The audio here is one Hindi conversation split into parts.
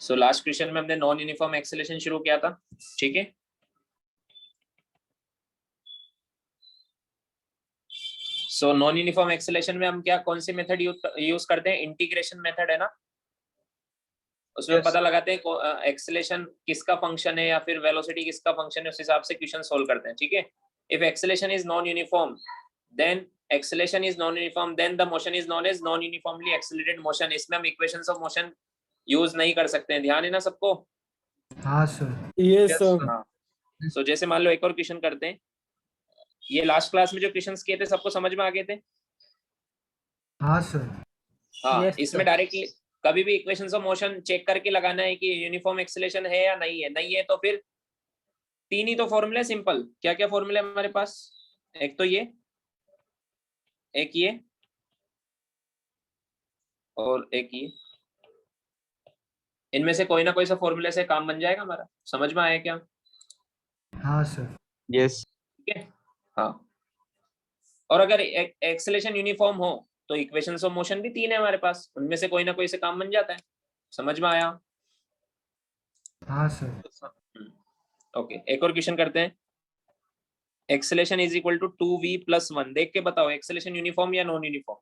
सो लास्ट क्वेश्चन में हमने नॉन यूनिफॉर्म एक्सेलरेशन शुरू किया था, ठीक है। सो नॉन यूनिफॉर्म एक्सेलरेशन में हम क्या कौन सी मेथड यूज करते हैं? इंटीग्रेशन मेथड है ना, उसमें पता लगाते हैं एक्सेलरेशन किसका फंक्शन है या फिर वेलोसिटी किसका फंक्शन है, उस हिसाब से क्वेश्चन सोल्व करते हैं, ठीक है। If acceleration is non uniform then acceleration is non uniform then the motion is known as non uniformly accelerated motion. इसमें हम इक्वेशंस ऑफ मोशन यूज नहीं कर सकते हैं, ध्यान है ना सबको? हाँ सर। Yes sir. हाँ। सो जैसे मान लो एक और क्वेश्चन करते हैं, ये लास्ट क्लास में जो क्वेश्चंस किए थे सबको समझ में आ गए थे? हाँ सर। हाँ। Yes, इसमें sir. डायरेक्टली कभी भी इक्वेशंस ऑफ मोशन चेक करके लगाना है कि यूनिफॉर्म एक्सेलरेशन है या नहीं है। नहीं है तो फिर तीन ही तो फॉर्मूले सिंपल। क्या क्या फॉर्मूले हमारे पास? एक तो ये, एक ये और एक ये। इनमें से कोई ना कोई सा फॉर्मूले से काम बन जाएगा हमारा। समझ में आया क्या? हाँ सर। यस। ठीक है। हाँ। और अगर एक्सेलरेशन यूनिफॉर्म हो तो इक्वेशंस ऑफ मोशन भी तीन है हमारे पास, उनमें से कोई ना कोई से काम बन जाता है। समझ में आया? हाँ सर। ओके, एक और क्वेश्चन करते हैं। Acceleration is equal to 2v+1। देख के बताओ एक्सेलरेशन यूनिफॉर्म या non uniform?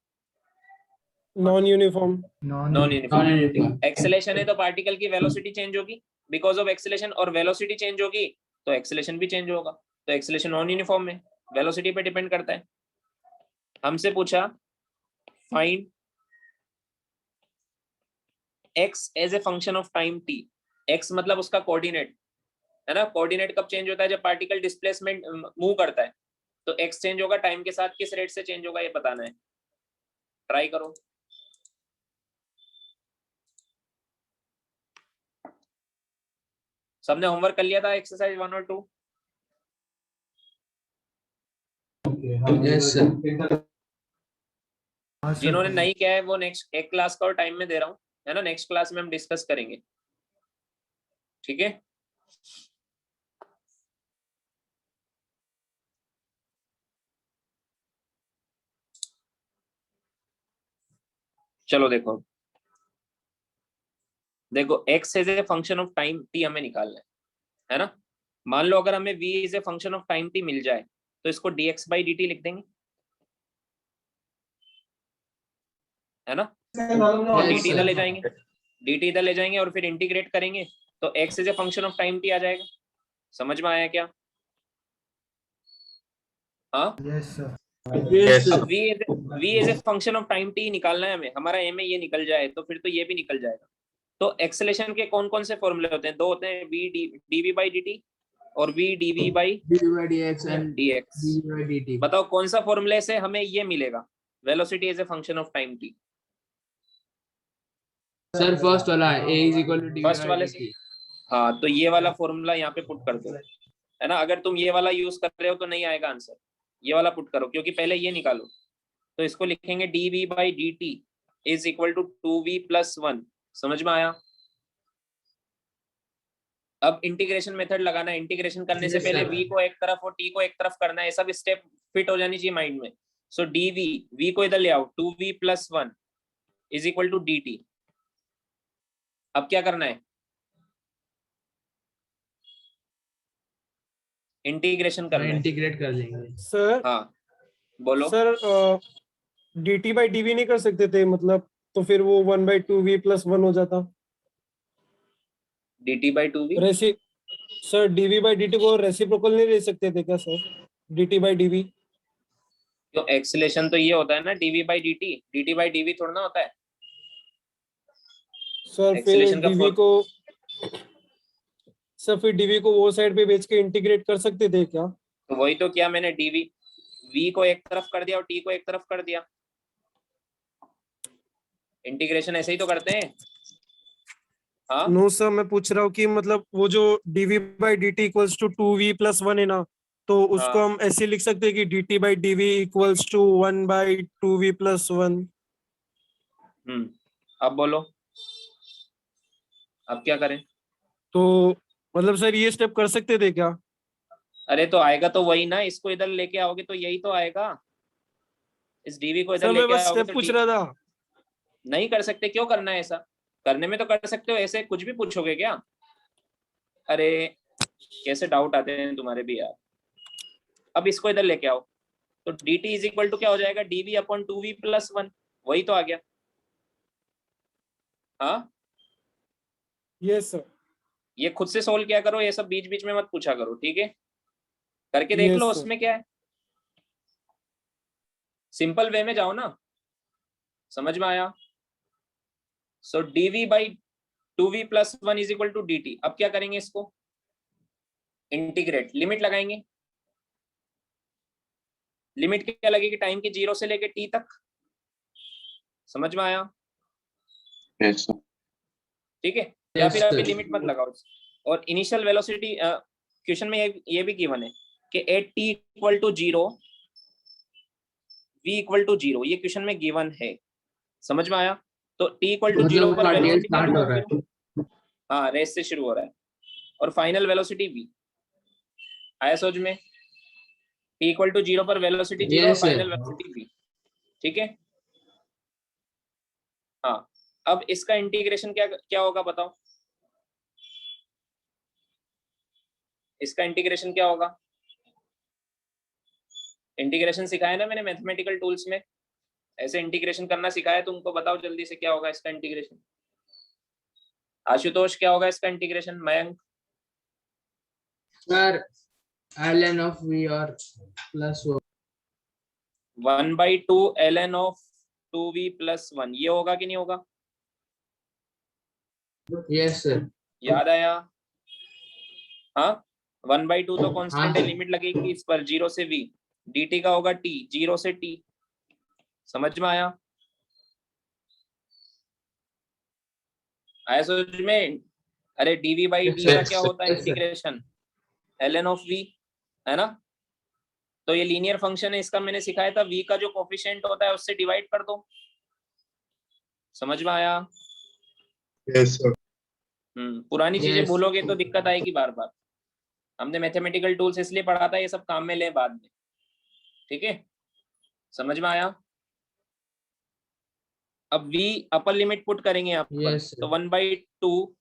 Non uniform. Non uniform. Acceleration है तो पार्टिकल की वेलोसिटी चेंज होगी बिकॉज ऑफ एक्सेलरेशन, और वेलोसिटी चेंज होगी तो एक्सेलरेशन भी चेंज होगा। तो एक्सेलरेशन नॉन यूनिफॉर्म है, वेलोसिटी पे डिपेंड करता है। हमसे पूछा find x as a function of time t। x मतलब उसका कोऑर्डिनेट है ना। कोऑर्डिनेट कब चेंज होता है? जब पार्टिकल डिस्प्लेसमेंट मूव करता है। तो x चेंज होगा टाइम के साथ, किस रेट से चेंज होगा ये बताना है। ट्राई करो। सबने होमवर्क कर लिया था एक्सरसाइज 1 और 2? Yes sir. हाँ सर। जिन्होंने नहीं किया है वो नेक्स्ट एक क्लास का और टाइम में दे रहा हूँ, है ना। नेक्स्ट क्लास में हम डिस्कस करेंगे, ठीक है। चलो देखो देखो, x as a function of time t हमें निकालना है ना। मान लो अगर हमें v is a function of time t मिल जाए तो इसको dx/dt लिख देंगे, है ना। और dt इधर ले जाएंगे, dt इधर ले जाएंगे और फिर इंटीग्रेट करेंगे तो x is a function of time t आ जाएगा। समझ में आया क्या? हाँ। Yes sir. अब v is a function of time t निकालना है हमें, हमारा एम में ये निकल जाए तो फिर तो ये भी निकल जाएगा। तो एक्सेलेरेशन के कौन कौन से फॉर्मूले होते हैं? दो होते हैं, v dv/dt और v dv/dx and dx। बताओ कौन सा फॉर्मूले से हमें ये मिलेगा, velocity as a function of time t? Sir first वाला है a is equal to first वाले से। हाँ, तो ये वाला फॉर्मूला यहाँ पे पुट कर दो, है ना। अगर तुम ये वाला यूज कर रहे हो तो नहीं आएगा आंसर, ये वाला पुट करो क्योंकि पहले ये निकालो। तो इसको लिखेंगे dv/dt is equal to 2v+1। समझ में आया? अब इंटीग्रेशन मेथड लगाना है। इंटीग्रेशन करने से पहले v को एक तरफ और t को एक तरफ करना है, सब स्टेप फिट हो जानी चाहिए माइंड में। सो dv, v को इधर ले आओ, 2v+1 is equal to dt। अब क्या करना है? इंटीग्रेशन करना है। इंटीग्रेट कर देंगे सर। हाँ बोलो। सर dt/dv नहीं कर सकते थे मतलब, तो फिर वो 1/2v+1 हो जाता। dt/2v। सर dv/dt को रेसिप्रोकल नहीं ले सकते थे क्या सर? dt/dv। तो एक्सेलेरेशन तो ये होता है ना dv/dt, dt/dv थोड़ा ना होता है। सर फिर एक्सेलेरेशन का dv को सर फिर dv को वो साइड पे बेच के इंटीग्रेट कर सकते थे क्या? तो वही तो किया मैंने, dv v को एक तरफ कर दिया और t को एक तरफ कर दिया। इंटीग्रेशन ऐसे ही तो करते हैं। हाँ नो सर, मैं पूछ रहा हूँ कि मतलब वो जो dv/dt इक्वल्स टू 2v+1 है ना, तो उसको हाँ। हम ऐसे लिख सकते हैं कि dt/dv इक्वल्स टू 1/2v+1। अब बोलो, अब क्या करें? तो मतलब सर ये स्टेप कर सकते थे क्या? अरे तो आएगा तो वही ना, इसको इधर लेके आओगे तो यही तो आएगा। इस dv को इधर सर मैं लेके बस आओगे स्टेप तो पूछ रहा था। नहीं कर सकते। क्यों करना है ऐसा? करने में तो कर सकते हो, ऐसे कुछ भी पूछोगे क्या? अरे कैसे डाउट आते हैं तुम्हारे भी यार। अब इसको इधर लेके आओ, तो dt इज इक्वल टू क्या हो जाएगा, dv अपॉन 2v प्लस 1, वही तो आ गया। हाँ, यस सर, ये खुद से सोल्व किया करो, ये सब बीच बीच में मत पूछा करो, ठीक है? करके देख Yes, लो sir. उसमें क्या है, सिंपल वे में जाओ ना, समझ में आया? So dv by 2v plus 1 is equal to dt। अब क्या करेंगे, इसको इंटीग्रेट, लिमिट लगाएंगे। लिमिट क्या लगेगी, टाइम की 0 से लेके t तक, समझ में आया? Yes, sir. ठीक है, या Yes, फिर अभी sir. लिमिट मत लगाओ। और इनिशियल वेलोसिटी क्वेश्चन में ये भी गिवन है कि at t equal to 0 v equal to 0, ये क्वेश्चन में गिवन है, समझ में आया? तो t इक्वल टू 0 मतलब पर partial वेलोसिटी start हो रहा है। हाँ रेस से शुरू हो रहा है, और फाइनल वेलोसिटी v। आया समझ में? t इक्वल टू 0 पर वेलोसिटी 0 और Yes, sir. Final velocity v, ठीक है? हाँ, अब इसका इंटीग्रेशन क्या क्या होगा बताओ, इसका इंटीग्रेशन क्या होगा? इंटीग्रेशन सिखाया ना मैंने मैथमेटिकल टूल्स में, ऐसे इंटीग्रेशन करना सिखाया तुमको, बताओ जल्दी से क्या होगा इसका इंटीग्रेशन। आशुतोष क्या होगा इसका integration? Mayank? Sir, ln of v or plus 1/2 ln of 2v plus 1, ये होगा कि नहीं होगा? 1. Yes, sir. याद आया? हाँ, 1/2 तो कांस्टेंट है, हाँ। लिमिट लगेगी इस पर 0 से v, dt का होगा t, 0 से t, समझ में आया? आया समझ में? अरे dv by Yes, d sir. का क्या होता है Yes, sir. Integration, ln of v, है ना? तो ये लीनियर फंक्शन है, इसका मैंने सिखाया था, v का जो कोफिशिएंट होता है उससे डिवाइड कर दो, समझ में आया? Yes, sir. पुरानी चीजें Yes. भूलोगे तो दिक्कत आएगी बार बार। हमने मैथमेटिकल टूल्स इसलिए पढ़ा था, ये सब काम में ले बाद में, ठीक है? समझ में आया? अब v अपर लिमिट पुट करेंगे यहाँ पर, Yes, sir. तो 1/2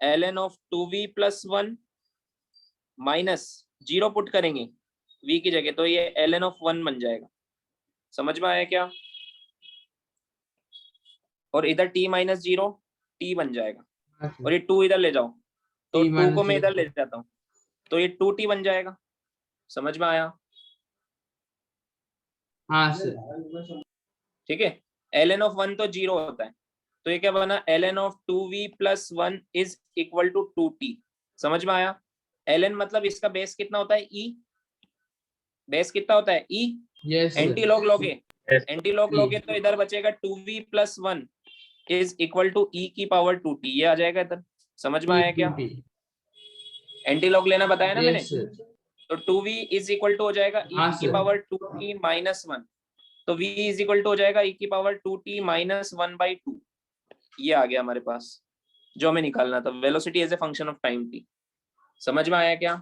ln of 2v plus 1 minus 0 put करेंगे v की जगह, तो ये ln ऑफ 1 बन जाएगा, समझ में आया क्या? और इधर t माइनस 0 t बन जाएगा, हाँ, sir. और ये 2 इधर ले जाओ, तो T 2 minus को मैं 0. इधर ले जाता हूँ, तो ये 2t बन जाएगा, समझ में आया? हाँ, sir. ठीक है, ln ऑफ 1 तो 0 होता है, तो ये क्या बना, ln of 2v plus 1 is equal to 2t, समझ में आया? ln मतलब इसका बेस कितना होता है, e, बेस कितना होता है e, Yes, sir. Anti log लोगे, Yes. एंटी लॉग लोगे तो इधर बचेगा 2v plus 1 is equal to e की पावर 2t, ये आ जाएगा इधर, समझ में आया क्या? T. एंटी लॉग लेना बताया ना मैंने, Yes, sir. तो 2v इज इक्वल टू हो जाएगा e हाँ, की sir. पावर 2t माइनस 1, तो v इज इक्वल टू हो जाएगा e की पावर 2t माइनस 1/2, ये आ गया हमारे पास जो हमें निकालना था, velocity as a function of time t। समझ में आया क्या?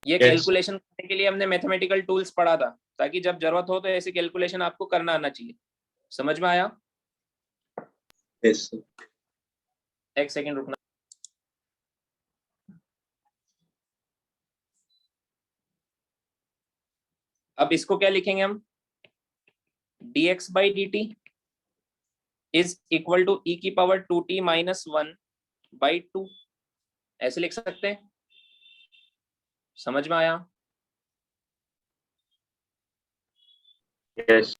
ये Yes. कैलकुलेशन करने के लिए हमने मैथमेटिकल टूल्स पढ़ा था, ताकि जब जरूरत हो तो ऐसे कैलकुलेशन आपको करना आना चाहिए, समझ में आया? Yes, sir. एक सेकंड रुकना। अब इसको क्या लिखेंगे हम, dx by dt is equal to e की पावर 2t माइनस 1/2, ऐसे लिख सकते हैं, समझ में आया? Yes.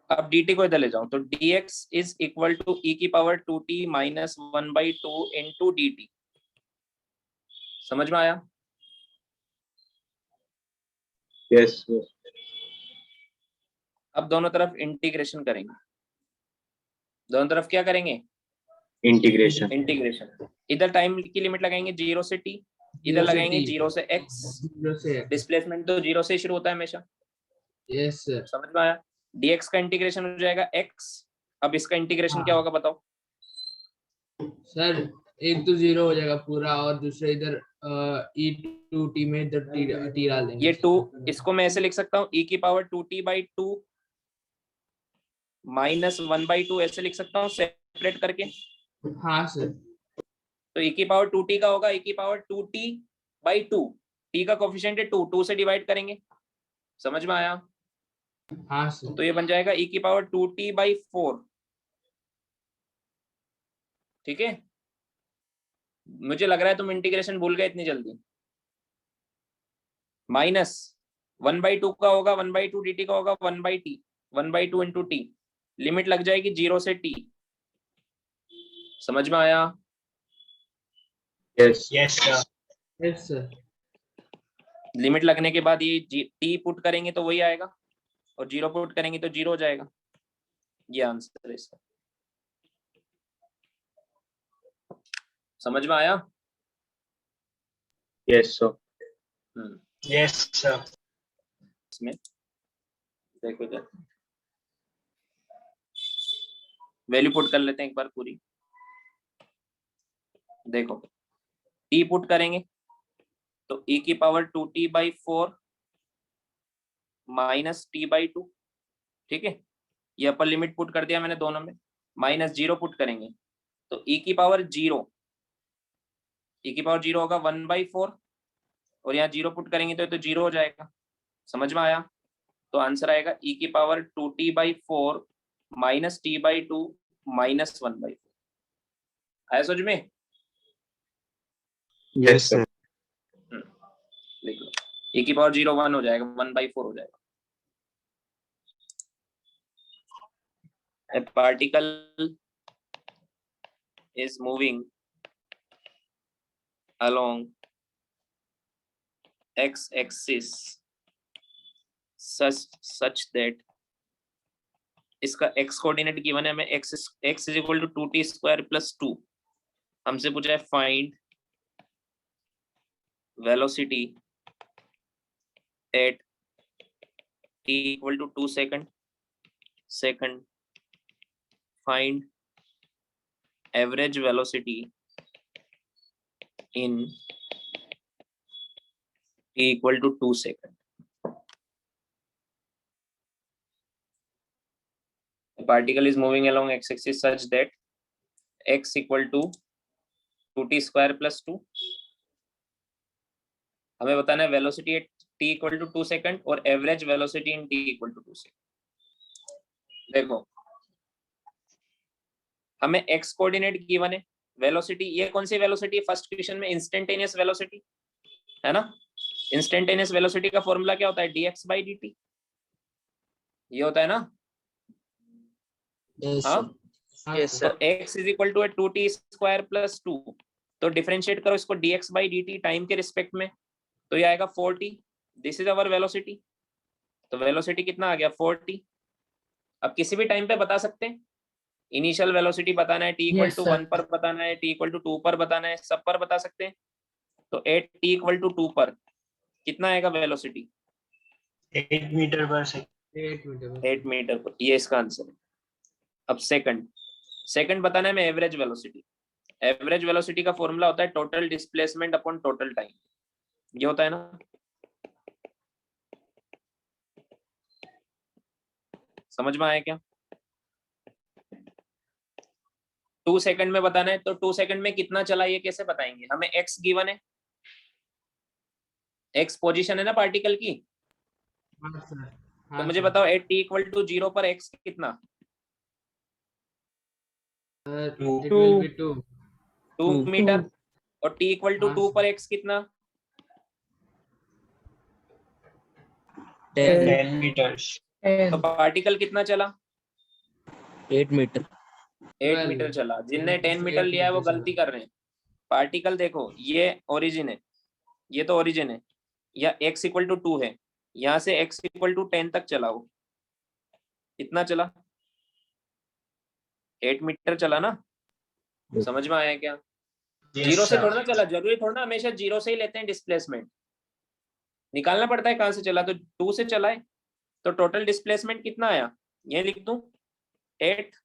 अब dt को इधर ले जाऊं, तो dx is equal to e की power 2t minus 1/2 into dt, समझ में आया? Yes, sir. अब दोनों तरफ इंटीग्रेशन करेंगे, दोनों तरफ क्या करेंगे, Integration. इंटीग्रेशन। इधर टाइम की लिमिट लगाएंगे 0 से t, इधर 0 से लगाएंगे T. 0 से x, 0 से X. डिस्प्लेसमेंट तो 0 से शुरू होता है हमेशा, Yes, sir. समझ में आया? dx का इंटीग्रेशन हो जाएगा x, अब इसका इंटीग्रेशन हाँ. क्या होगा बताओ? सर एक तो 0 हो जाएगा पूरा, और दूसरे इधर e2t में इधर t डाल देंगे। ये 2, इसको मैं ऐसे लिख सकता हूँ e की पावर 2t बाई 2 -1/2 ऐसे लिख सकता हूँ सेपरेट करके। हाँ सर। तो e की पावर 2t का होगा e की पावर 2t/2, t का कोफिशिएंट है 2, 2 से डिवाइड करेंगे। समझ में आया? हाँ सर। तो ये बन जाएगा e की पावर 2t/4। ठीक है, मुझे लग रहा है तुम इंटीग्रेशन भूल गए इतनी जल्दी। -1/2 का होगा 1/2, dt का होगा 1/t, 1/2 इंटू टी, लिमिट लग जाएगी 0 से t। समझ में आया? Yes. Yes, sir. Yes sir. Limit लगने के बाद ये t पुट करेंगे तो वही आएगा, और 0 पुट करेंगे तो 0 हो जाएगा। ये आंसर है इसका। समझ में आया? Yes, sir. Yes, sir. इसमें देखो इधर वैल्यू पुट कर लेते हैं एक बार पूरी। देखो t पुट करेंगे तो e की पावर 2t/4 -t/2। ठीक है, ये अपर लिमिट पुट कर दिया मैंने दोनों में। -0 पुट करेंगे तो e की पावर 0, e की पावर 0 होगा 1/4, और यहाँ 0 पुट करेंगे तो 0 हो जाएगा। समझ में आया? तो आंसर आएगा e की पावर 2t/4 -t/2 -1/4। आया समझ में? Yes, sir. लिख लो, e की पावर 0 1 हो जाएगा, 1/4 हो जाएगा। A particle is moving along x-axis such that इसका x कोऑर्डिनेट गिवन है हमें, x is equal to 2t² + 2। हमसे पूछा है find velocity at t equal to 2 second. find average velocity in t equal to 2 second. The particle is moving along x-axis such that x equal to 2t² + 2। हमें बताना है velocity at t equal to 2 second और average velocity in t equal to 2 second. देखो हमें x कोऑर्डिनेट गिवन है, वेलोसिटी ये कौन सी वेलोसिटी है? फर्स्ट क्वेश्चन में इंस्टेंटेनियस वेलोसिटी है ना। इंस्टेंटेनियस वेलोसिटी का फॉर्मूला क्या होता है? dx/dt, ये होता है ना। हाँ, तो x is equal to 2t² + 2। तो डिफरेंशिएट करो इसको dx/dt टाइम के रिस्पेक्ट में, तो ये आएगा 4t। This is our velocity. तो वेलोसिटी कितना आ गया? 4t। अब किसी भी टाइम पे बता सकते हैं, इनिशियल वेलोसिटी बताना है, t Yes, = sir. 1 पर बताना है, t = 2 पर बताना है, सब पर बता सकते हैं। तो एट t = 2 पर कितना आएगा velocity? 8 meter per second. 8 metre. 8 metre per, ये इसका आंसर है। अब सेकंड बताना है मैं एवरेज वेलोसिटी। एवरेज वेलोसिटी का फॉर्मूला होता है total displacement upon total time, ये होता है ना। समझ में आया क्या? 2 सेकंड में बताना है, तो 2 सेकंड में कितना चला ये कैसे बताएंगे? हमें x गिवन है, x पोजीशन है ना पार्टिकल की। हाँ सर। तो मुझे बताओ एट t = 0 पर x कितना? 2 मीटर। और t = 2 पर x कितना? 10 meters. तो पार्टिकल कितना चला? 8 मीटर। 8 मीटर चला। जिनने 10 मीटर लिया है वो गलती कर रहे हैं। पार्टिकल देखो, ये ओरिजिन है, ये तो ओरिजिन है, या x = 2 है, यहाँ से x = 10 तक चला, वो कितना चला? 8 मीटर चला ना। समझ में आया क्या? Yes, जीरो से sir. थोड़ा ना चला, जरूरी थोड़ा ना हमेशा जीरो से ही लेते हैं डिस्प्लेसमेंट, निकालना पड़ता है कहाँ से चला। तो 2 से चला है, तो टोटल डिस्प्लेसमेंट कितना आया? ये लिख दूं 8,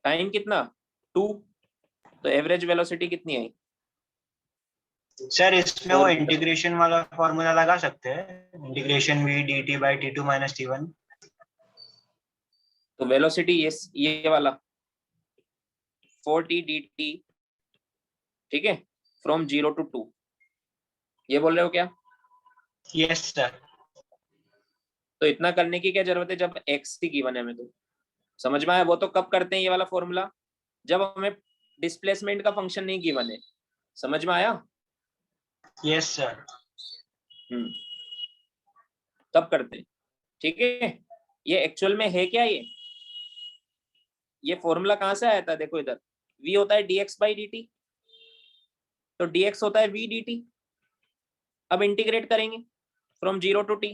टाइम कितना? 2, तो एवरेज वेलोसिटी कितनी आई? सर इसमें वो इंटीग्रेशन वाला फॉर्मूला लगा सकते हैं, इंटीग्रेशन v dt/t2 - t1। तो वेलोसिटी ये वाला 4t dt, ठीक है, फ्रॉम 0 to 2, ये बोल रहे हो क्या? Yes sir. तो इतना करने की क्या जरूरत है जब x ही गिवन है हमें? तो समझ में आया? वो तो कब करते हैं ये वाला फॉर्मूला, जब हमें डिस्प्लेसमेंट का फंक्शन नहीं गिवन है। समझ में आया? Yes sir. तब करते हैं, ठीक है। ये एक्चुअल में है क्या? ये फॉर्मूला कहां से आया था? देखो इधर v होता है dx by dt, तो dx होता है v dt। अब इंटीग्रेट करेंगे फ्रॉम 0 to t,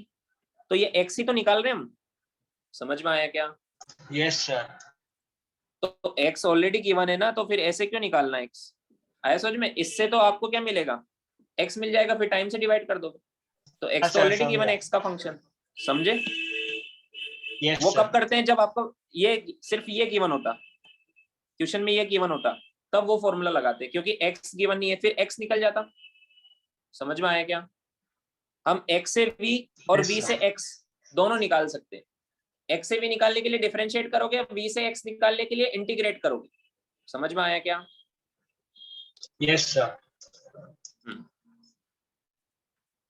तो ये x ही तो निकाल रहे हैं हम। समझ में आया क्या? Yes sir. तो x ऑलरेडी गिवन है ना, तो फिर ऐसे क्यों निकालना x? आया समझ में? इससे तो आपको क्या मिलेगा? x मिल जाएगा, फिर टाइम से डिवाइड कर दो। तो x तो सर, ऑलरेडी गिवन है, समझा। x का फंक्शन। समझे? यस वो सर। कब करते हैं? जब आपको ये सिर्फ ये गिवन होता, क्वेश्चन में ये गिवन होता, तब वो फॉर्मूला लगाते, क्योंकि x गिवन नहीं है, फिर x निकल जाता। समझ में आया क्या? हम x से v और Yes, v sir. से x दोनों निकाल सकते हैं। x से v निकालने के लिए डिफरेंशिएट करोगे, v से x निकालने के लिए इंटीग्रेट करोगे। समझ में आया क्या? Yes sir.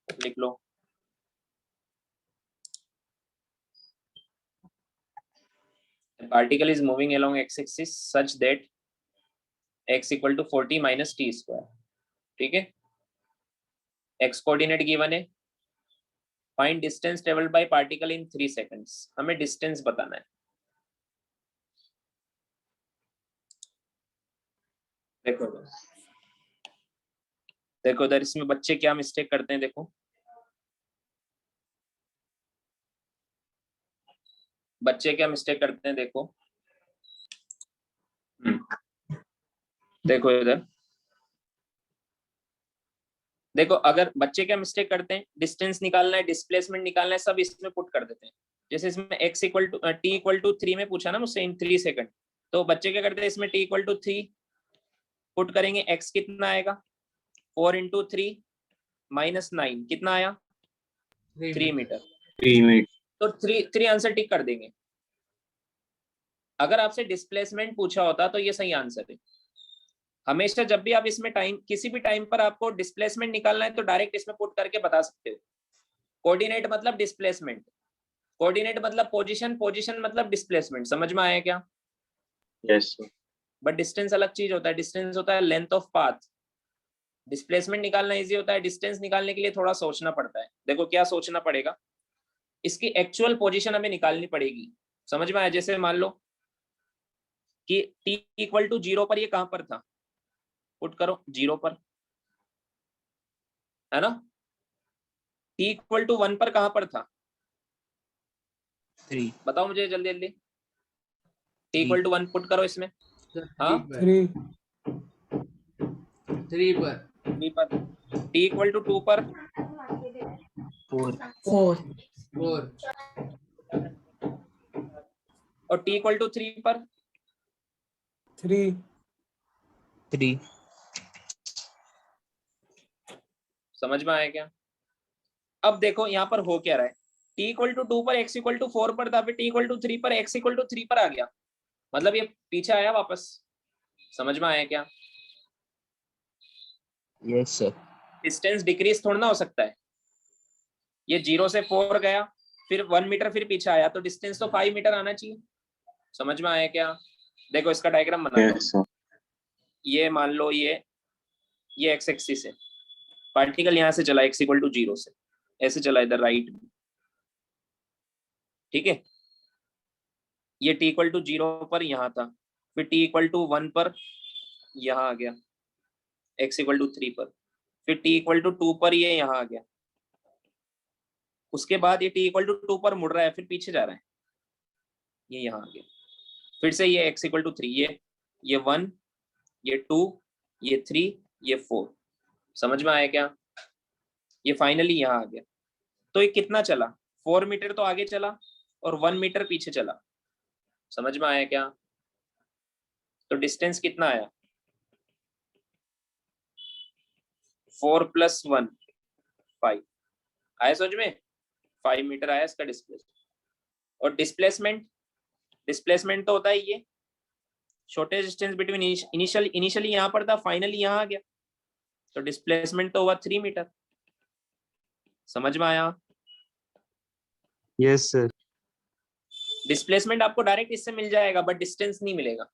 लिख लो। The particle is moving along x-axis such that x equal to 40 minus t square, ठीक है। x कोऑर्डिनेट गिवन है, find distance travelled by particle in 3 seconds। हमें डिस्टेंस बताना है। देखो देखो इधर इसमें बच्चे क्या मिस्टेक करते हैं, देखो बच्चे क्या मिस्टेक करते हैं, देखो देखो इधर देखो, अगर बच्चे क्या मिस्टेक करते हैं, डिस्टेंस निकालना है, डिस्प्लेसमेंट निकालना है, सब इसमें पुट कर देते हैं। जैसे इसमें x equal to t equal to 3 में पूछा ना मुझसे, इन 3 सेकंड, तो बच्चे क्या करते हैं, इसमें t इक्वल टू 3 पुट करेंगे, x कितना आएगा 4 into 3 minus 9 कितना आया 3 मीटर। 3 मिनट। तो 3 आंसर टिक कर देंगे। अगर आपसे डिस्प्लेसमेंट पूछा होता तो ये सही आंसर है। हमेशा जब भी आप इसमें टाइम, किसी भी टाइम पर आपको डिस्प्लेसमेंट निकालना है तो डायरेक्ट इसमें पुट करके बता सकते हो। कोऑर्डिनेट मतलब डिस्प्लेसमेंट, कोऑर्डिनेट मतलब पोजीशन, पोजीशन मतलब डिस्प्लेसमेंट। समझ में आया क्या? Yes sir. बट डिस्टेंस अलग चीज होता है। डिस्टेंस होता है लेंथ ऑफ पाथ। डिस्प्लेसमेंट निकालना इजी होता है, डिस्टेंस निकालने के लिए थोड़ा सोचना पड़ता है। देखो क्या सोचना पड़ेगा, इसकी एक्चुअल पोजीशन हमें निकालनी पड़ेगी। समझ में आया? जैसे मान लो कि t इक्वल टू 0 पर ये कहां पर था, पुट करो 0 पर, है ना। t इक्वल टू 1 पर कहां पर था, 3 बताओ मुझे जल्दी जल्दी। t इक्वल टू 1 पुट करो इसमें। हाँ 3 3 पर 3 पर। t इक्वल टू 2 पर 4 4 और t इक्वल टू 3 पर 3 3 समझ में आया क्या? अब देखो यहाँ पर हो क्या रहा है, t इक्वल टू 2 पर x इक्वल टू 4 पर था, फिर t इक्वल टू 3 पर x इक्वल टू 3 पर आ गया, मतलब ये पीछे आया वापस। समझ में आया क्या? Yes sir. डिस्टेंस डिक्रीज थोड़ा ना हो सकता है। ये 0 से 4 गया, फिर 1 मीटर फिर पीछे आया, तो डिस्टेंस तो 5 मीटर आना चाहिए। समझ में आया क्या? देखो इसका डायग्राम बना लो। Yes sir. ये मान लो ये x एक्सिस है, पार्टिकल यहाँ से चला x इक्वल टू 0 से, ऐसे चला इधर राइट में, ठीक है। ये t इक्वल टू 0 पर यहाँ था, फिर t इक्वल टू 1 पर यहाँ आ गया, x इक्वल टू 3 पर, फिर t इक्वल टू 2 पर ये यहाँ आ गया, उसके बाद ये t इक्वल टू 2 पर मुड़ रहा है, फिर पीछे जा रहा है, ये यहाँ आ गया, फिर से ये x इक्वल टू 3, ये 1, ये 2, ये 3, ये 4। समझ में आया क्या? ये फाइनली यहाँ आ गया। तो ये कितना चला, 4 मीटर तो आगे चला और 1 मीटर पीछे चला। समझ में आया क्या? तो डिस्टेंस कितना आया, 4 + 1 5 आया। समझ में? 5 मीटर आया इसका डिस्प्लेसमेंट। और डिस्प्लेसमेंट डिस्प्लेसमेंट तो होता है ये शॉर्टेज डिस्टेंस बिटवीन इनिशियली यहाँ पर था, फाइनली यहाँ आ गया, तो डिस्प्लेसमेंट तो हुआ 3 मीटर। समझ में आया? Yes sir. डिस्प्लेसमेंट आपको डायरेक्ट इससे मिल जाएगा बट डिस्टेंस नहीं मिलेगा।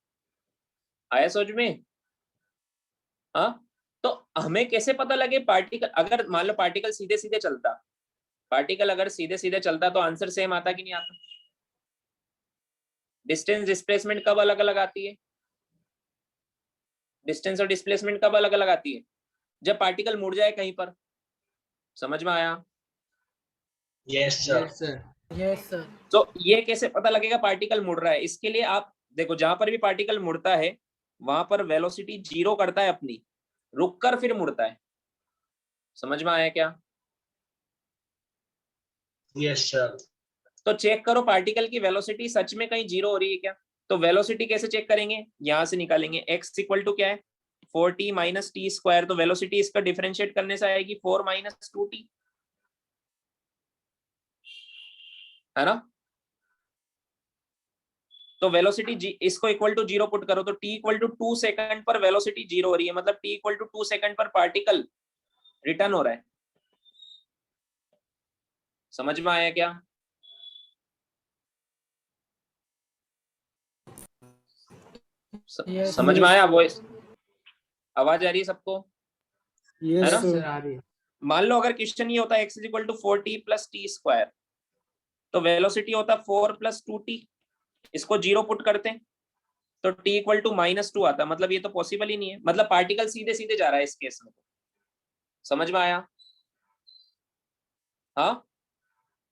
आया समझ में? हाँ, तो हमें कैसे पता लगे पार्टिकल, अगर मान लो पार्टिकल सीधे सीधे चलता, पार्टिकल अगर सीधे सीधे चलता तो आंसर सेम आता कि नहीं आता? डिस्टेंस डिस्प्लेसमेंट कब अलग अलग आती है? डिस्टेंस और डिस्प्लेसमेंट कब अलग अलग आती है? जब पार्टिकल मुड़ जाए कहीं पर। समझ में आया? Yes sir. Yes sir. Yes sir. तो ये कैसे पता लगेगा पार्टिकल मुड़ रहा है? इसके लिए आप देखो, जहां पर भी पार्टिकल मुड़ता है वहां पर वेलोसिटी 0 करता है अपनी, रुककर फिर मुड़ता है। समझ में आया क्या? Yes sir. तो चेक करो पार्टिकल की वेलोसिटी सच में कहीं 0 हो रही है क्या? तो वेलोसिटी कैसे चेक करेंगे? यहां से निकालेंगे, x इक्वल टू क्या है 4t माइनस टी स्क्वायर, तो वेलोसिटी इसका डिफरेंशिएट करने से आएगी 4 माइनस 2t, है ना? तो वेलोसिटी इसको इक्वल टू 0 पुट करो तो t इक्वल टू 2 सेकंड पर वेलोसिटी 0 हो रही है, मतलब t इक्वल टू 2 सेकंड पर पार्टिकल रिटर्न हो रहा है। समझ में आया क्या? Yes, समझ में आया? वॉइस आवाज आ रही है सबको? है यस ना? सर आ रही है। मान लो अगर क्वेश्चन ये होता है x equal to 4t plus t square, तो वेलोसिटी होता 4 प्लस 2t, इसको 0 पुट करते हैं तो t इक्वल टू -2 आता, मतलब ये तो पॉसिबल ही नहीं है, मतलब पार्टिकल सीधे सीधे जा रहा है इस केस में। समझ में आया? हाँ,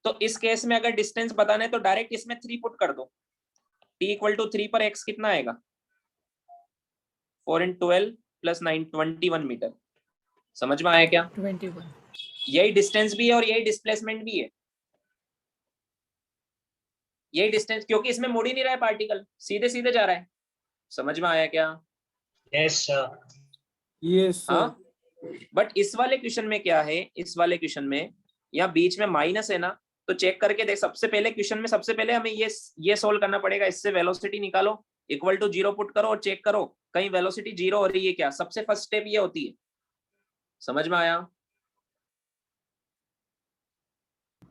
तो इस केस में अगर डिस्टेंस बताना है तो डायरेक्ट इसमें 3 पुट कर दो, t इक्वल टू 3 पर x कितना आएगा 4 × 12 + 9 21 मीटर। समझ में आया क्या? 21। यही डिस्टेंस भी है और यही डिस्प्लेसमेंट भी है, यही डिस्टेंस, क्योंकि इसमें मुड़ ही नहीं रहा है पार्टिकल, सीधे सीधे जा रहा है। समझ में आया क्या? Yes sir. Yes sir. हाँ, बट इस वाले क्वेश्चन में क्या है, इस वाले क्वेश्चन में यहाँ बीच में माइनस है ना, तो चेक करके देख, सबसे पहले क्वेश्चन में सबसे पहले हमें ये सोल्व करना पड़ेगा। इससे वेलोसिटी निकालो, इक्वल टू 0 पुट करो और चेक करो कहीं वेलोसिटी 0 हो रही है क्या। सबसे फर्स्ट स्टेप ये होती है। समझ में आया?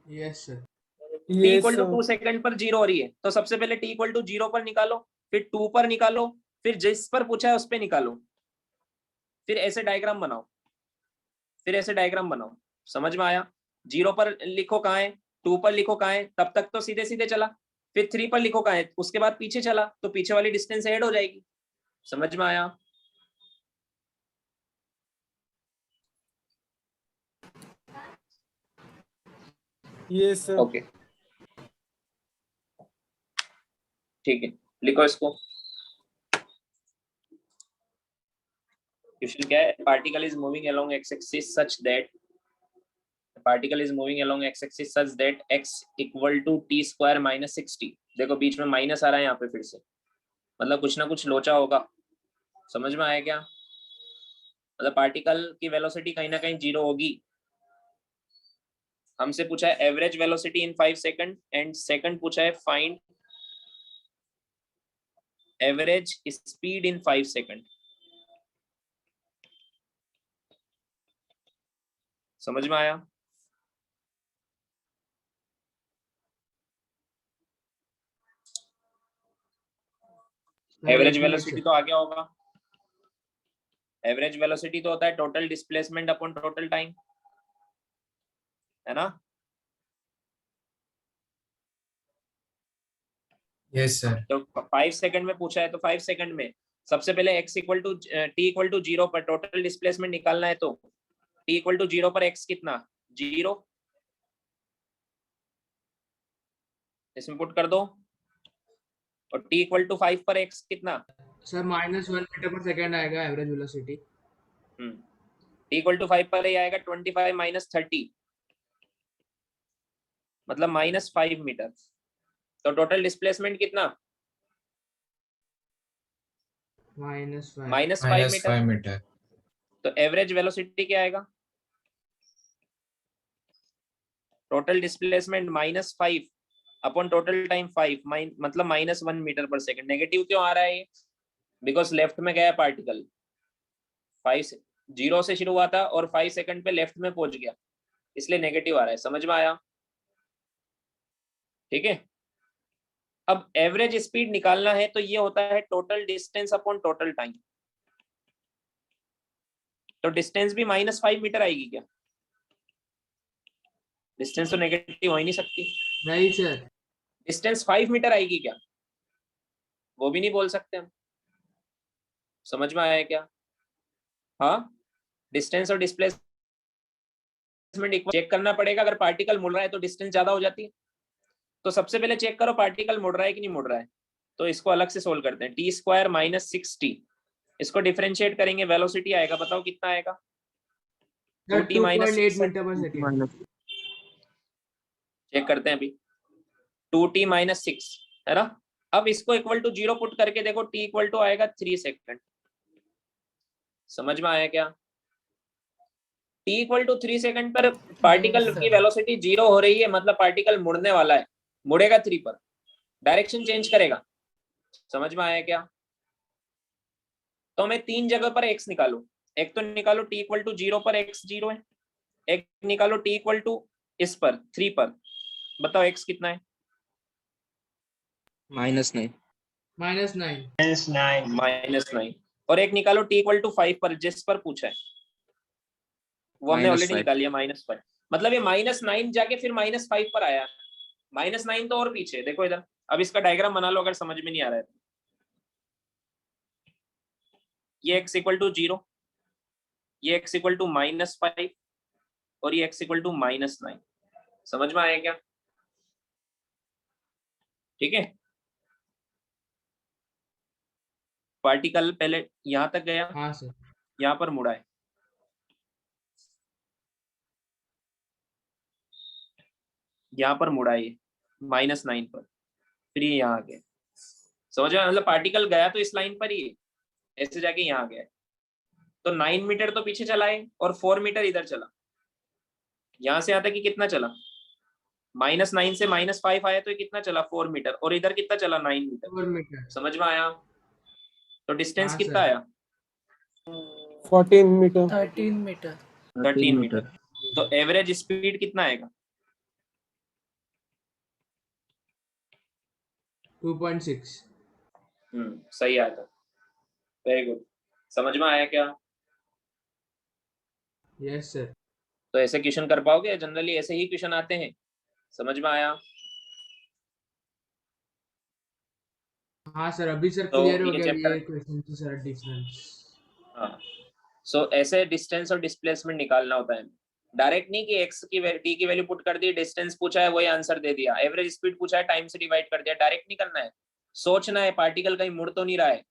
Yes sir. t equal to 2 second पर 0 हो रही है, तो सबसे पहले t इक्वल टू 0 पर निकालो, फिर 2 पर निकालो, फिर जिस पर पूछा है उस पर निकालो, फिर ऐसे डायग्राम बनाओ, फिर ऐसे डायग्राम बनाओ। समझ में आया? 0 पर लिखो कहाँ है, 2 पर लिखो कहाँ है, तब तक तो सीधे सीधे चला, फिर 3 पर लिखो कहाँ है, उसके बाद पीछे चला तो पीछे वाली डिस्टेंस ऐड हो जाएगी। समझ में आया? Yes sir. ओके, ठीक है, लिखो इसको। क्वेश्चन क्या है? Particle is moving along x axis such that particle is moving along x axis such that x equal to t square minus 60। देखो बीच में माइनस आ रहा है यहाँ पे फिर से, मतलब कुछ ना कुछ लोचा होगा। समझ में आया क्या? मतलब पार्टिकल की वेलोसिटी कहीं ना कहीं 0 होगी। हमसे पूछा है average velocity in 5 second and second पूछा है find average speed in 5 second. समझ में आया? एवरेज वेलोसिटी तो आ गया होगा। एवरेज वेलोसिटी तो होता है total displacement upon total time, है ना? Yes sir. तो 5 सेकंड में पूछा है तो 5 सेकंड में सबसे पहले x equal to t equal to 0 पर टोटल डिस्प्लेसमेंट निकालना है, तो t इक्वल टू 0 पर x कितना 0, इसमें पुट कर दो, और t इक्वल टू 5 पर x कितना सर -1 मीटर पर सेकंड आएगा average velocity. t equal to 5 पर ये आएगा 25 माइनस 30, मतलब -5 मीटर। तो टोटल डिस्प्लेसमेंट कितना -5 मीटर। मीटर। तो एवरेज वेलोसिटी क्या आएगा? Total displacement -5 upon total time 5 मतलब -1 मीटर पर सेकंड। नेगेटिव क्यों आ रहा है ये? बिकॉज लेफ्ट में गया पार्टिकल, 0 से शुरू हुआ था और 5 सेकंड पे लेफ्ट में पहुंच गया, इसलिए नेगेटिव आ रहा है। समझ में आया? ठीक है। अब एवरेज स्पीड निकालना है तो ये होता है total distance upon total time. तो डिस्टेंस भी -5 मीटर आएगी क्या? डिस्टेंस तो नेगेटिव हो ही नहीं सकती। नहीं सर। डिस्टेंस 5 मीटर आएगी क्या? वो भी नहीं बोल सकते हम। समझ में आया क्या? हाँ, डिस्टेंस और डिस्प्लेसमेंट इक्वल चेक करना पड़ेगा। अगर पार्टिकल मुड़ रहा है तो डिस्टेंस ज्यादा हो जाती है। तो सबसे पहले चेक करो पार्टिकल मुड़ रहा है कि नहीं मुड़ रहा है। तो इसको अलग से सोल्व करते हैं। t² - 6t, इसको डिफरेंशिएट करेंगे, वेलोसिटी आएगा, बताओ कितना आएगा? 2t - 2.8 6 मीटर पर सेकेंड। चेक करते हैं अभी। 2t - 6 है ना। अब इसको इक्वल टू 0 पुट करके देखो, t इक्वल टू आएगा 3 सेकंड। समझ में आया क्या? t इक्वल टू 3 सेकंड पर पार्टिकल की वेलोसिटी 0 हो रही है, मतलब पार्टिकल मुड़ने वाला है। मुड़ेगा 3 पर, डायरेक्शन चेंज करेगा। समझ में आया क्या? तो मैं 3 जगह पर x निकालू। एक तो निकालो t इक्वल टू 0 पर x 0 है, एक निकालो t इक्वल टू इस पर 3 पर। बताओ x कितना है? -9। -9। -9। -9। और एक निकालो t इक्वल टू 5 पर, जिस पर पूछा है वो हमने ऑलरेडी -5। निकाल लिया, -5। मतलब ये -9 जाके फिर -5 पर आया। -9 तो और पीछे देखो इधर। अब इसका डायग्राम बना लो अगर समझ में नहीं आ रहा है तो। ये x इक्वल टू 0, ये x इक्वल टू -5 और ये x इक्वल टू -9। समझ में आया क्या? ठीक है। पार्टिकल पहले यहां तक गया, हाँ सर। यहां पर मुड़ा है, यहां पर मुड़ा है ये -9 पर, फिर ये यहाँ आ गया। समझ में? मतलब पार्टिकल गया तो इस लाइन पर ही है, ऐसे जाके यहाँ गया है। तो 9 मीटर तो पीछे चला है और 4 मीटर इधर चला। यहां से आता कि कितना चला? -9 से -5 आया तो ये कितना चला? 4 मीटर। और इधर कितना चला? 9 मीटर। 4 मीटर। समझ में आया? तो डिस्टेंस हाँ कितना सर। आया? 14 मीटर। 13 मीटर। 13 मीटर। तो एवरेज स्पीड कितना आएगा? 2.6। सही आया था। Very good. समझ में आया क्या? Yes sir. तो ऐसे क्वेश्चन कर पाओगे? जनरली ऐसे ही क्वेश्चन आते हैं। समझ में आया? हाँ सर, अभी सर तो क्लियर हो ये गया चैप्टर, ये क्वेश्चन की सर डिफरेंस। हाँ। सो ऐसे डिस्टेंस और डिस्प्लेसमेंट निकालना होता है। डायरेक्ट नहीं कि x की t की वैल्यू पुट कर दी, डिस्टेंस पूछा है वही आंसर दे दिया, एवरेज स्पीड पूछा है टाइम से डिवाइड कर दिया। डायरेक्ट नहीं करना है, सोचना है पार्टिकल कहीं मुड़ तो नहीं रहा है।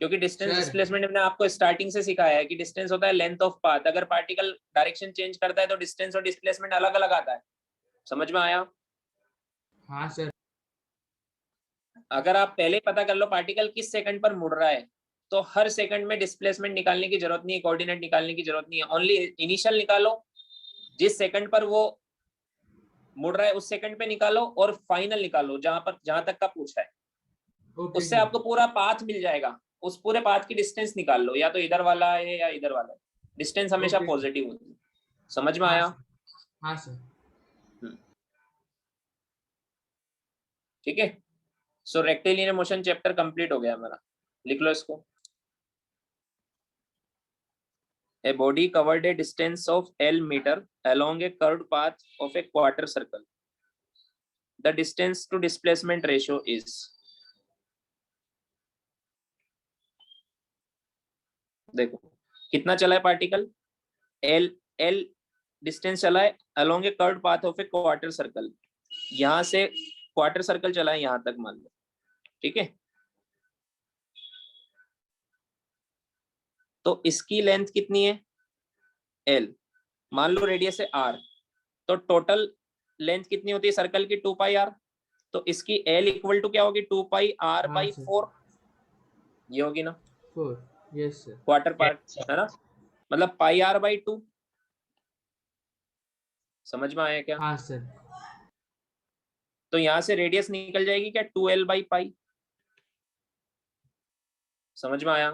क्योंकि डिस्टेंस सर। डिस्प्लेसमेंट मैंने आपको स्टार्टिंग से सिखाया है कि डिस्टेंस होता है लेंथ ऑफ पाथ। अगर पार्टिकल डायरेक्शन चेंज करता है तो डिस्टेंस और डिस्प्लेसमेंट अलग अलग आता है। समझ में आया? हाँ सर। अगर आप पहले पता कर लो पार्टिकल किस सेकंड पर मुड़ रहा है, तो हर सेकंड में डिस्प्लेसमेंट निकालने की जरूरत नहीं है, कोऑर्डिनेट निकालने की जरूरत नहीं है। ओनली इनिशियल निकालो, जिस सेकंड पर वो मुड़ रहा है उस सेकंड पे निकालो, और फाइनल निकालो जहां तक का पूछा है। ओके उससे सर। आपको पूरा पाथ मिल जाएगा। उस पूरे पाथ की डिस्टेंस निकाल लो, या तो इधर वाला है या इधर वाला है। डिस्टेंस हमेशा ओके सर। पॉजिटिव होती है। समझ में हाँ आया? सर। हाँ सर। ठीक है। सो रेक्टिलिनियर मोशन चैप्टर कंप्लीट हो गया हमारा। लिख लो इसको। A body covered a distance of L meter along a curved path of a quarter circle. The distance to displacement ratio is, देखो कितना चला है पार्टिकल, L डिस्टेंस चला है along a curved path of a quarter circle। यहां से क्वार्टर सर्कल चला है यहां तक, मान लो। ठीक है। तो इसकी लेंथ कितनी है? L। मान लो रेडियस है R, तो टोटल लेंथ कितनी होती है सर्कल की? 2πr। तो इसकी L इक्वल टू क्या होगी? 2πr हाँ बाई सर। 4। ये होगी ना 4। Yes sir. क्वार्टर पार्ट, है ना। मतलब πr/2। समझ में आया क्या? हाँ सर। तो यहाँ से रेडियस निकल जाएगी क्या 2l/π। समझ में आया।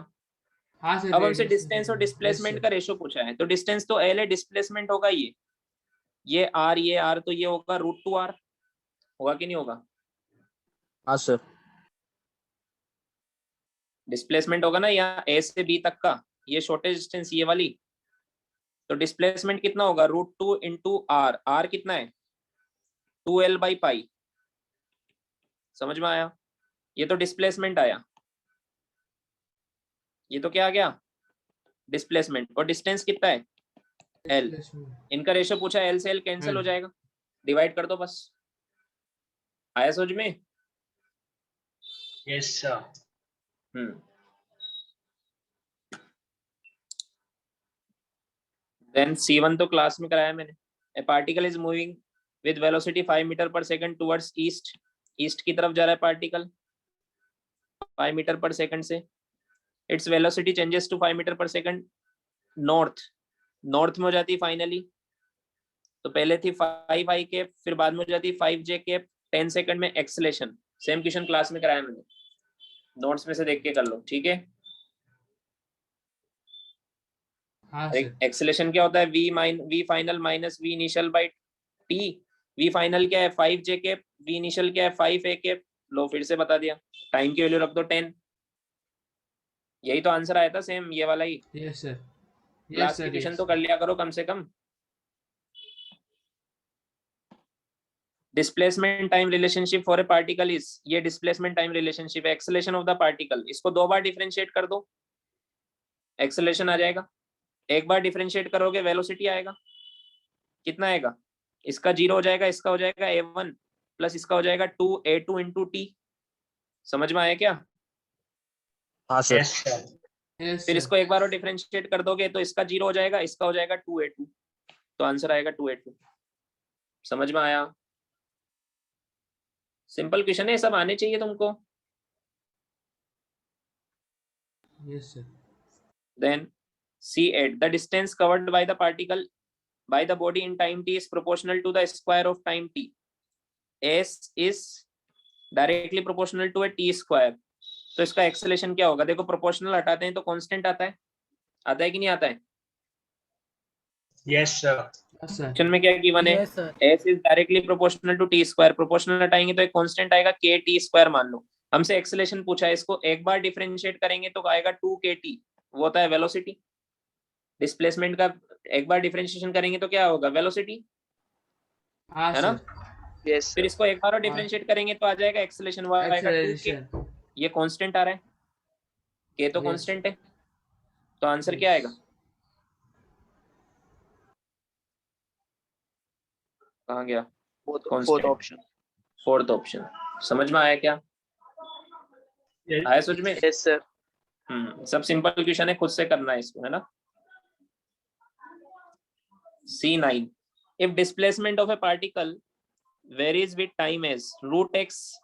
हाँ सर अब हमसे radius डिस्टेंस और निकल गया। Yes, displacement sir. का रेशो पूछा है, तो डिस्टेंस तो l है, डिस्प्लेसमेंट होगा ये r, ये r, तो ये होगा √2r, होगा कि नहीं होगा। हाँ सर। डिस्प्लेसमेंट होगा ना यहाँ a से b तक का, ये शॉर्टेज डिस्टेंस ये वाली, तो डिस्प्लेसमेंट कितना होगा √2 इंटू r, r कितना है 2l/π। समझ में आया। ये तो डिस्प्लेसमेंट आया, ये तो क्या आ गया डिस्प्लेसमेंट, और डिस्टेंस कितना है l। Displacement. इनका रेशो पूछा है, l से l कैंसिल हो L. जाएगा, डिवाइड कर दो बस। आया समझ में। Yes sir. देन C1 तो क्लास में कराया मैंने। A particle is moving with velocity 5 metre per second towards east, east की तरफ जा रहा है पार्टिकल 5 मीटर पर सेकंड से। Its velocity changes to 5 metre per second north, north में हो जाती है फाइनली। तो पहले थी 5i कैप, फिर बाद में हो जाती है 5j कैप। 10 सेकंड में एक्सेलेरेशन, सेम क्वेश्चन क्लास में कराया मैंने, नोट्स में से देख के कर लो, ठीक है। हाँ सर। एक्सेलेरेशन क्या होता है v final minus v initial by t। v final क्या है 5j कैप, v इनिशियल क्या है 5a कैप। लो फिर से बता दिया, टाइम की वैल्यू रख दो 10। यही तो आंसर आया था सेम ये वाला ही। Yes sir. Yes class sir. की ट्यूशन Yes. तो कर लिया करो कम से कम। Displacement time relationship for a particle is, ये डिस्प्लेसमेंट टाइम रिलेशनशिप है एक्सेलेरेशन ऑफ द पार्टिकल। इसको 2 बार डिफरेंशिएट कर दो, एक्सेलेरेशन आ जाएगा। एक बार डिफरेंशिएट करोगे वेलोसिटी आएगा, कितना आएगा, इसका 0 हो जाएगा, इसका हो जाएगा a1 प्लस इसका हो जाएगा 2a2 इंटू t। समझ में आया क्या। हाँ सर। Yes sir. Yes फिर sir. इसको एक बार और डिफरेंशिएट कर दोगे तो इसका 0 हो जाएगा, इसका हो जाएगा 2a2, तो आंसर आएगा 2a2। समझ में आया। सिंपल क्वेश्चन है, सब आने चाहिए तुमको। Yes sir. Then C8, the distance covered by the particle by the body in time t is proportional to the square of time t. S is directly proportional to a t square. तो इसका एक्सेलेरेशन क्या होगा, देखो प्रोपोर्शनल हटाते हैं तो कांस्टेंट आता है, आता है कि नहीं आता है। Yes sir. Yes sir. Question में क्या गिवन है, S is directly proportional to t square, proportional हटाएंगे तो एक कांस्टेंट आएगा k t स्क्वायर मान लो। हमसे एक्सेलेरेशन पूछा है, इसको एक बार डिफरेंशिएट करेंगे तो आएगा 2kt, वो होता है वेलोसिटी। डिस्प्लेसमेंट का एक बार डिफरेंशिएशन करेंगे तो क्या होगा वेलोसिटी, हाँ है ना। सर। यस फिर इसको एक बार और डिफरेंशिएट करेंगे तो आ जाएगा एक्सेलेरेशन, वो आएगा 2k। Acceleration. ये कांस्टेंट आ रहा है, k तो Yes. कांस्टेंट है, तो आंसर Yes. क्या आएगा, कहाँ गया, fourth Constant. Option. Fourth option. समझ में आया क्या, आया समझ में। Yes sir. सब सिंपल क्वेश्चन है, खुद से करना है इसको, है ना। C9, if displacement of a particle varies with time as √x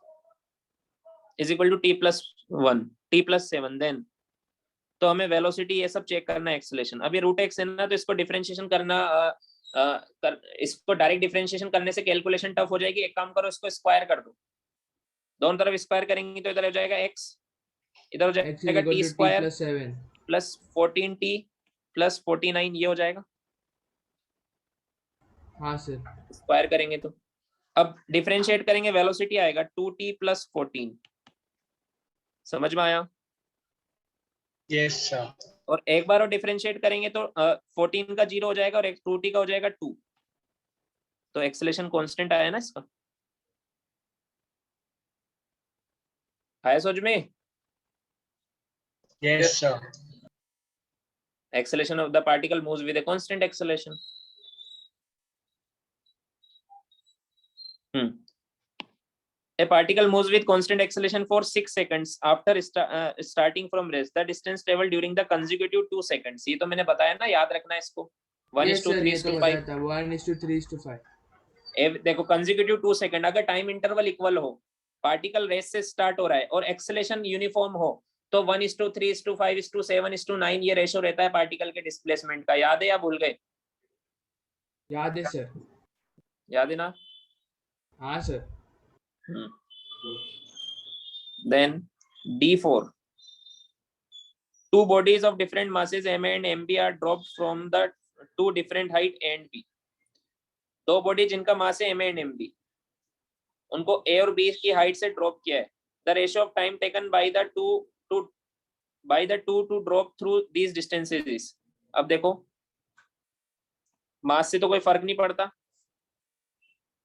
is equal to t+1 t+7, then तो हमें वेलोसिटी ये सब चेक करना है, एक्सेलेरेशन। अब ये √x है ना, तो इसको डिफरेंशिएशन करना इसको डायरेक्ट डिफरेंशिएशन करने से कैलकुलेशन टफ हो जाएगी। एक काम करो, इसको स्क्वायर कर दो, दोनों तरफ स्क्वायर करेंगे तो इधर हो जाएगा x, इधर हो X is जाएगा equal t to square t+7. Plus 14t plus 49, ये हो जाएगा हाँ सर। स्क्वायर करेंगे तो। अब डिफरेंशिएट करेंगे, वेलोसिटी आएगा 2t प्लस 14। समझ में आया। Yes sir. और एक बार और डिफरेंशिएट करेंगे तो 14 का 0 हो जाएगा और 2t का हो जाएगा 2, तो एक्सेलेरेशन कांस्टेंट आया ना इसका। आया समझ में। Yes sir. Acceleration of the particle moves with a constant acceleration. A particle moves with constant acceleration for 6 seconds after starting from rest. The distance traveled during the consecutive 2 seconds. ये तो मैंने बताया ना, याद रखना है इसको। 1:3:5. 1:3:5. देखो consecutive 2 सेकंड, अगर टाइम इंटरवल इक्वल हो, पार्टिकल रेस से स्टार्ट हो रहा है और एक्सेलेरेशन यूनिफॉर्म हो, तो 1:3:5:7:9 ये रेशो रहता है पार्टिकल के डिस्प्लेसमेंट का। याद है या भूल गए। याद है सर। याद है ना। हाँ sir. Then D4. Two bodies of different masses M and MB are dropped from the two different height A and B. दो बॉडी जिनका मास है M and MB, उनको A और B की हाइट से ड्रॉप किया है. The ratio of time taken by the two to drop through these distances is. अब देखो मास से तो कोई फर्क नहीं पड़ता.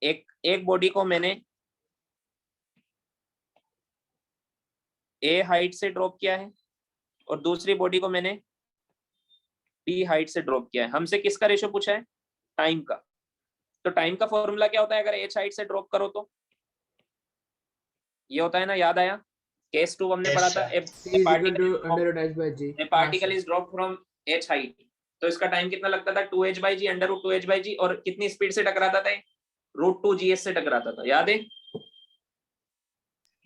एक बॉडी को मैंने A हाइट से ड्रॉप किया है और दूसरी बॉडी को मैंने B हाइट से ड्रॉप किया है. हमसे किसका रेशियो पूछा है? टाइम का. तो टाइम का फॉर्मूला क्या होता है अगर H हाइट से ड्रॉप करो तो? ये होता है ना, याद आया? केस 2 हमने पढ़ा था. A particle is dropped from H height. तो इसका टाइम कितना लगता था? 2h/g √2h/g. और कितनी स्पीड से टकराता था? √2gs से टकराता था. याद है?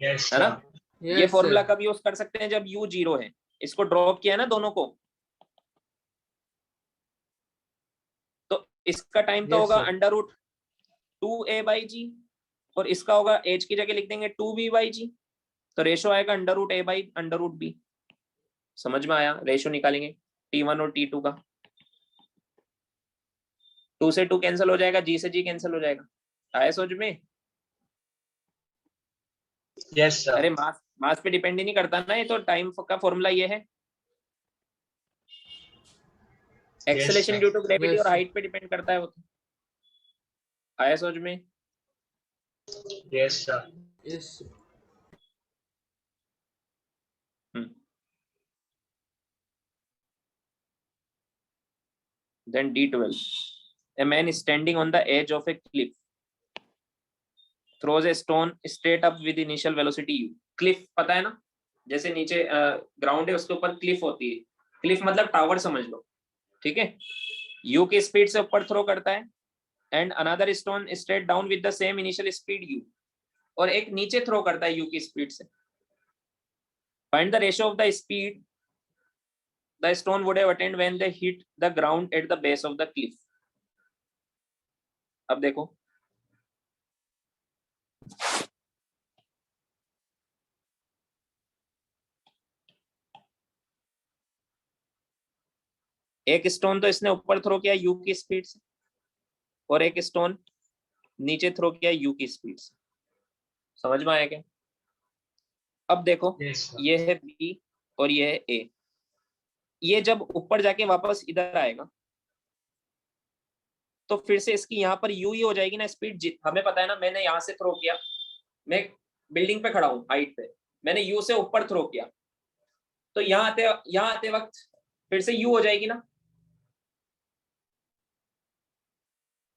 Yes, है ना? Yes, ये फॉर्मूला sir. कब यूज कर सकते हैं? जब u 0 है. इसको ड्रॉप किया है ना दोनों को, तो इसका टाइम तो Yes, होगा sir. √2a/g और इसका होगा h की जगह लिख देंगे 2b/g. तो रेशो आएगा √a/√b. समझ में आया? रेशो निकालेंगे T1 और T2 का. 2 से 2 कैंसिल हो जाएगा, G से G कैंसिल हो जाएगा. आया समझ में? yes, sir. अरे मास पे डिपेंड ही नहीं करता ना, ये तो टाइम का फॉर्मूला ये है. Acceleration sir. Due to gravity Yes, और sir. हाइट पे डिपेंड करता है वो तो. आया समझ में? Yes, sir. Yes, sir. Then D12. A man is standing on the edge of a cliff, throws a stone straight up with initial velocity u. Cliff पता है ना, जैसे नीचे ग्राउंड है उसके ऊपर क्लिफ होती है. क्लिफ मतलब टावर समझ लो, ठीक है. u की स्पीड से ऊपर थ्रो करता है and another stone straight down with the same initial speed u. और एक नीचे थ्रो करता है u की स्पीड से. Find the ratio of the speed the stone would have attained when they hit the ground at the base of the cliff. अब देखो एक स्टोन तो इसने ऊपर थ्रो किया u की स्पीड से और एक स्टोन नीचे थ्रो किया u की स्पीड से. समझ में आया क्या? अब देखो Yes, sir. ये है b और ये है a. ये जब ऊपर जाके वापस इधर आएगा तो फिर से इसकी यहाँ पर u ही हो जाएगी ना स्पीड. हमें पता है ना, मैंने यहाँ से थ्रो किया, मैं बिल्डिंग पे खड़ा हूँ हाइट पे, मैंने u से ऊपर थ्रो किया, तो यहाँ आते वक्त फिर से u हो जाएगी ना.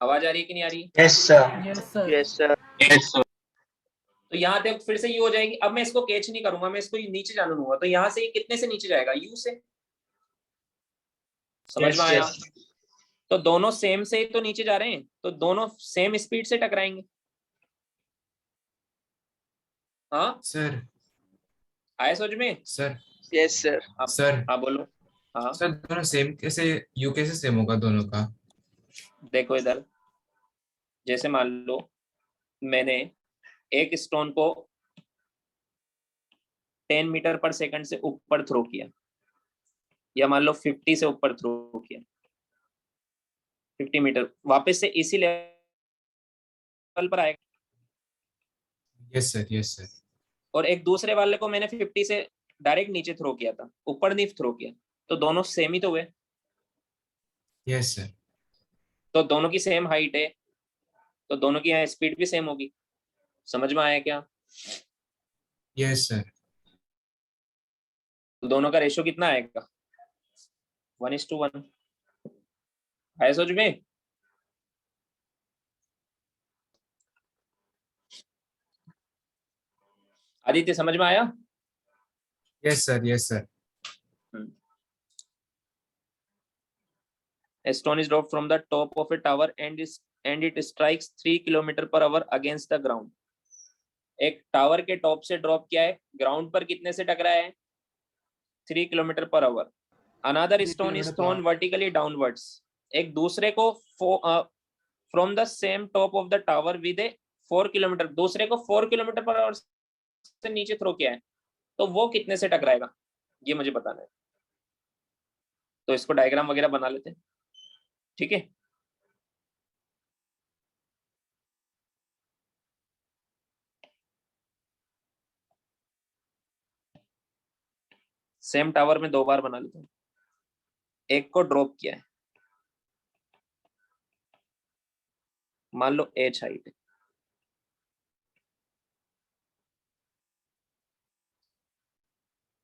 आवाज आ रही है कि नहीं आ रही? Yes, sir. Yes, sir. Yes, sir. तो यहाँ आते वक्त फिर से u हो जाएगी. अब मैं इसको कैच नहीं करूंगा, मैं इसको नीचे जाने दूंगा. तो यहाँ से कितने से नीचे जाएगा? u से. समझ में आया? तो दोनों सेम से तो नीचे जा रहे हैं, तो दोनों सेम स्पीड से टकराएंगे. हाँ सर. आया समझ में? सर. Yes, sir. सर. हाँ बोलो. हाँ सर दोनों सेम कैसे, यू कैसे सेम होगा दोनों का? देखो इधर, जैसे मान लो मैंने एक स्टोन को 10 मीटर पर सेकंड से ऊपर थ्रो किया, या मान लो 50 से ऊपर थ्रो किया, 50 मीटर, वापस से इसी लेवल पर आएगा. Yes sir. Yes sir. और एक दूसरे वाले को मैंने 50 से डायरेक्ट नीचे थ्रो किया था, ऊपर नहीं थ्रो किया, तो दोनों सेम ही तो हुए. Yes sir. तो दोनों की सेम हाइट है, तो दोनों की यहाँ स्पीड भी सेम होगी. समझ में आया क्या? Yes sir. तो दोनों का रेशियो कितना आएगा? 1:1. आया समझ में? आदित्य समझ में आया? Yes sir. Yes sir. A stone is dropped from the top of a tower and it strikes 3 km/h against the ground. एक टावर के टॉप से ड्रॉप किया है, ग्राउंड पर कितने से टकराया है? 3 km/h. Another stone is thrown vertically downwards. एक दूसरे को from the same top of the tower with a 4 kilometre, दूसरे को 4 किलोमीटर पर आवर से नीचे थ्रो किया है, तो वो कितने से टकराएगा ये मुझे बताना है। तो इसको डायग्राम वगैरह बना लेते हैं, ठीक है। सेम टावर में 2 बार बना लेते हैं। एक को ड्रॉप किया है, मान लो h हाइट है,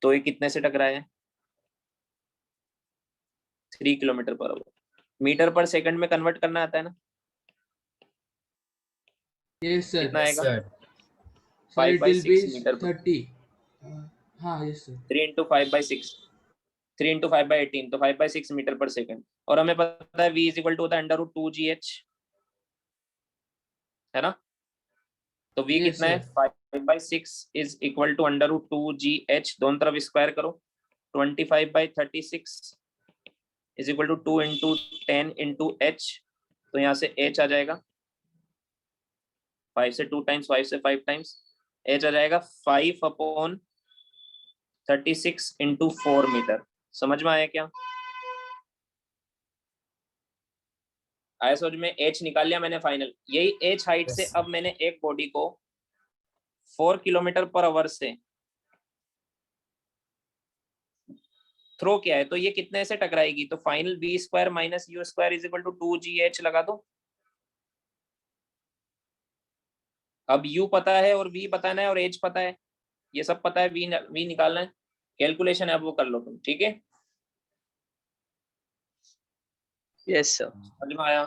तो ये कितने से टकराया है? 3 kilometre per hour. Metre per second में कन्वर्ट करना आता है ना, यस सर। कितना आएगा? Sir sir it will 5/6 be metre per 30। हाँ यस सर। 3 × 5/6, 3 × 5/18, तो 5/6 मीटर पर सेकंड। और हमें पता है v इज इक्वल टू होता है √2gh, है ना। तो v Yes, कितना है? sir. 5/6 is equal to √2gh, दोनों तरफ स्क्वायर करो। 25/36 इज इक्वल टू 2 × 10 × h, तो यहाँ से h आ जाएगा 5 से 2 टाइम्स, 5 से 5 टाइम्स, h आ जाएगा 5/36 × 4 मीटर। समझ में आया क्या? आया समझ में? h निकाल लिया मैंने फाइनल। यही h हाइट से Yes. अब मैंने एक बॉडी को 4 किलोमीटर पर आवर से थ्रो किया है, तो ये कितने से टकराएगी? तो final v² - u² is equal to 2gh लगा दो। अब u पता है और v बताना है और h पता है, ये सब पता है, v निकालना है। कैलकुलेशन है, अब वो कर लो तुम, ठीक है। Yes, sir. समझ में आया?